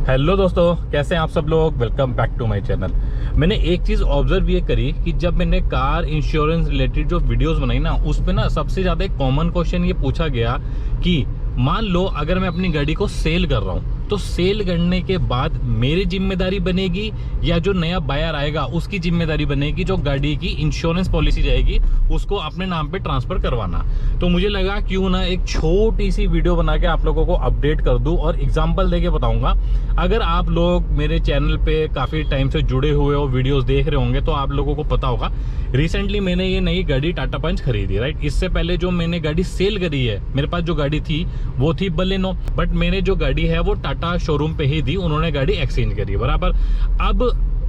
Hello दोस्तों, कैसे हैं आप सब लोग। Welcome back to my channel. मैंने एक चीज़ ऑब्जर्व ये करी कि जब मैंने कार इंश्योरेंस रिलेटेड जो वीडियोस बनाई ना, उस पे ना सबसे ज़्यादा एक कॉमन क्वेश्चन ये पूछा गया कि मान लो अगर मैं अपनी गाड़ी को सेल कर रहा हूँ तो सेल करने के बाद मेरी जिम्मेदारी बनेगी या जो नया बायर आएगा उसकी जिम्मेदारी बनेगी, जो गाड़ी की इंश्योरेंस पॉलिसी जाएगी उसको अपने नाम पे ट्रांसफर करवाना। तो मुझे लगा क्यों ना एक छोटी सी वीडियो बना के आप लोगों को अपडेट कर दूं और एग्जांपल देके बताऊंगा। अगर आप लोग मेरे चैनल पे काफी टाइम से जुड़े हुए हो, वीडियोस देख रहे होंगे, तो आप लोगों को पता होगा रिसेंटली मैंने ये नई गाड़ी टाटा पंच खरीदी, राइट। इससे पहले जो मैंने गाड़ी सेल करी है, मेरे पास जो गाड़ी थी वो थी बलेनो, बट मैंने जो गाड़ी है वो टाटा शोरूम पे ही दी, उन्होंने गाड़ी एक्सचेंज करी, बराबर। अब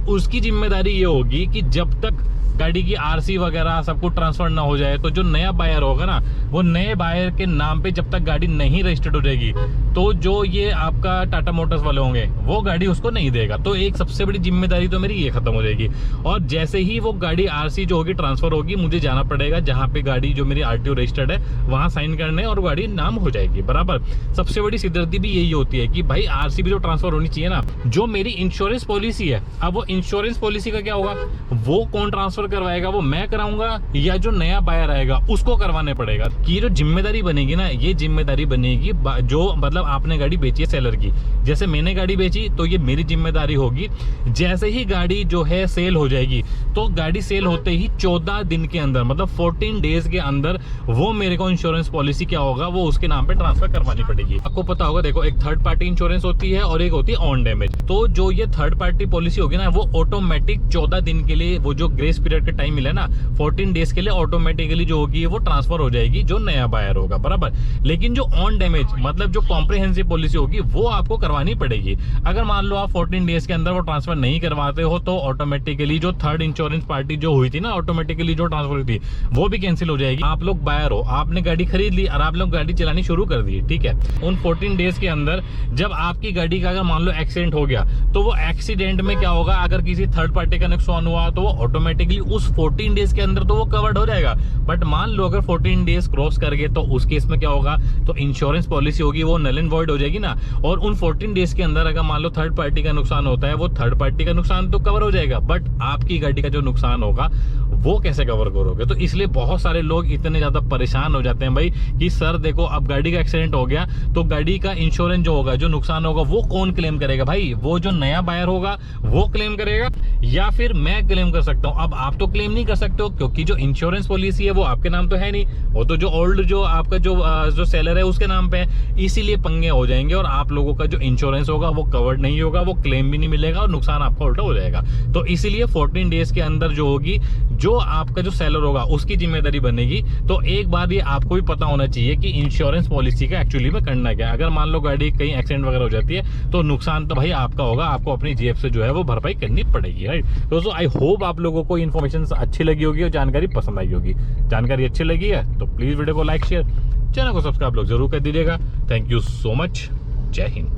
उसकी जिम्मेदारी ये होगी कि जब तक गाड़ी की आरसी वगैरह सब कुछ ट्रांसफर ना हो जाए, तो जो नया बायर होगा ना, वो नए बायर के नाम पे जब तक गाड़ी नहीं रजिस्टर्ड हो जाएगी तो जो ये आपका टाटा मोटर्स वाले होंगे वो गाड़ी उसको नहीं देगा। तो एक सबसे बड़ी जिम्मेदारी तो मेरी ये खत्म हो जाएगी। और जैसे ही वो गाड़ी आरसी जो होगी ट्रांसफर होगी, मुझे जाना पड़ेगा जहाँ पे गाड़ी जो मेरी आरटीओ रजिस्टर्ड है वहां साइन करने और गाड़ी नाम हो जाएगी, बराबर। सबसे बड़ी सिरदर्दी भी यही होती है कि भाई आरसी भी जो ट्रांसफर होनी चाहिए ना, जो मेरी इंश्योरेंस पॉलिसी है, अब वो इंश्योरेंस पॉलिसी का क्या होगा, वो कौन ट्रांसफर करवाएगा, वो मैं कराऊंगा या जो नया बायर आएगा उसको करवाने पड़ेगा। कि ये जो जिम्मेदारी बनेगी ना, ये जिम्मेदारी बनेगी जो मतलब आपने गाड़ी बेची है सेलर की। जैसे मैंने गाड़ी बेची तो ये मेरी जिम्मेदारी होगी। जैसे ही गाड़ी जो है सेल हो जाएगी तो गाड़ी सेल होते ही 14 दिन के अंदर, मतलब 14 डेज के अंदर वो मेरे को इंश्योरेंस पॉलिसी क्या होगा वो उसके नाम पे ट्रांसफर करवानी पड़ेगी। आपको पता होगा, देखो एक थर्ड पार्टी इंश्योरेंस होती है और एक होती है ऑन डैमेज। तो जो ये थर्ड पार्टी पॉलिसी होगी ना, वो ऑटोमेटिक 14 दिन के लिए, वो जो ग्रेस पीरियड का टाइम मिला ना 14 डेज के लिए, ऑटोमेटिकली जो होगी वो ट्रांसफर हो जाएगी जो नया बायर होगा, बराबर। लेकिन जो ऑन डैमेज मतलब जो कॉम्प्रिहेंसिव पॉलिसी होगी वो आपको करवानी पड़ेगी। अगर मान लो आप 14 डेज के अंदर वो ट्रांसफर नहीं करवाते हो तो ऑटोमेटिकली जो थर्ड इंश्योरेंस पार्टी जो हुई थी ना, ऑटोमेटिकली जो ट्रांसफर हुई थी वो भी कैंसिल हो जाएगी। आप लोग बायर हो, आपने गाड़ी खरीद ली और आप लोग गाड़ी चलानी शुरू कर दी, ठीक है। उन 14 डेज के अंदर जब आपकी गाड़ी का अगर मान लो एक्सीडेंट हो गया तो वो एक्सीडेंट में क्या होगा, अगर किसी थर्ड पार्टी का नुकसान हुआ तो वो ऑटोमेटिकली उस 14 डेज के अंदर तो वो कवर्ड हो जाएगा। बट मान लो अगर 14 डेज क्रॉस कर गए तो उस केस में क्या होगा, तो इंश्योरेंस पॉलिसी होगी वो नल एंड वॉइड हो जाएगी ना। और उन 14 डेज के अंदर अगर मान लो थर्ड पार्टी का नुकसान होता है, वो थर्ड पार्टी का नुकसान तो कवर हो जाएगा, बट आपकी गाड़ी का जो नुकसान होगा वो कैसे कवर करोगे। तो इसलिए बहुत सारे लोग इतने ज्यादा परेशान हो जाते हैं भाई कि सर देखो अब गाड़ी का एक्सीडेंट हो गया तो गाड़ी का इंश्योरेंस जो होगा, जो नुकसान होगा वो कौन क्लेम करेगा। भाई वो जो नया बायर होगा वो क्लेम करेगा या फिर मैं क्लेम कर सकता हूँ। अब आप तो क्लेम नहीं कर सकते हो क्योंकि जो इंश्योरेंस पॉलिसी है वो आपके नाम तो है नहीं, वो तो जो ओल्ड जो आपका जो सेलर है उसके नाम पे है। इसीलिए पंगे हो जाएंगे और आप लोगों का जो इंश्योरेंस होगा वो कवर्ड नहीं होगा, वो क्लेम भी नहीं मिलेगा और नुकसान आपका उल्टा हो जाएगा। तो इसीलिए 14 डेज के अंदर जो होगी, जो आपका जो सेलर होगा उसकी जिम्मेदारी बनेगी। तो एक बार ये आपको भी पता होना चाहिए कि इंश्योरेंस पॉलिसी का एक्चुअली में करना क्या है। अगर मान लो गाड़ी कहीं एक्सीडेंट वगैरह हो जाती है तो नुकसान तो भाई आपका होगा, आपको अपनी जेब से जो है वो भरपाई करनी पड़ेगी, राइट। दोस्तों आई होप आप लोगों को इन्फॉर्मेशन अच्छी लगी होगी और जानकारी पसंद आई होगी। जानकारी अच्छी लगी है तो प्लीज वीडियो को लाइक, शेयर, चैनल को सब्सक्राइब लोग जरूर कर दीजिएगा। Thank you so much. जय हिंद।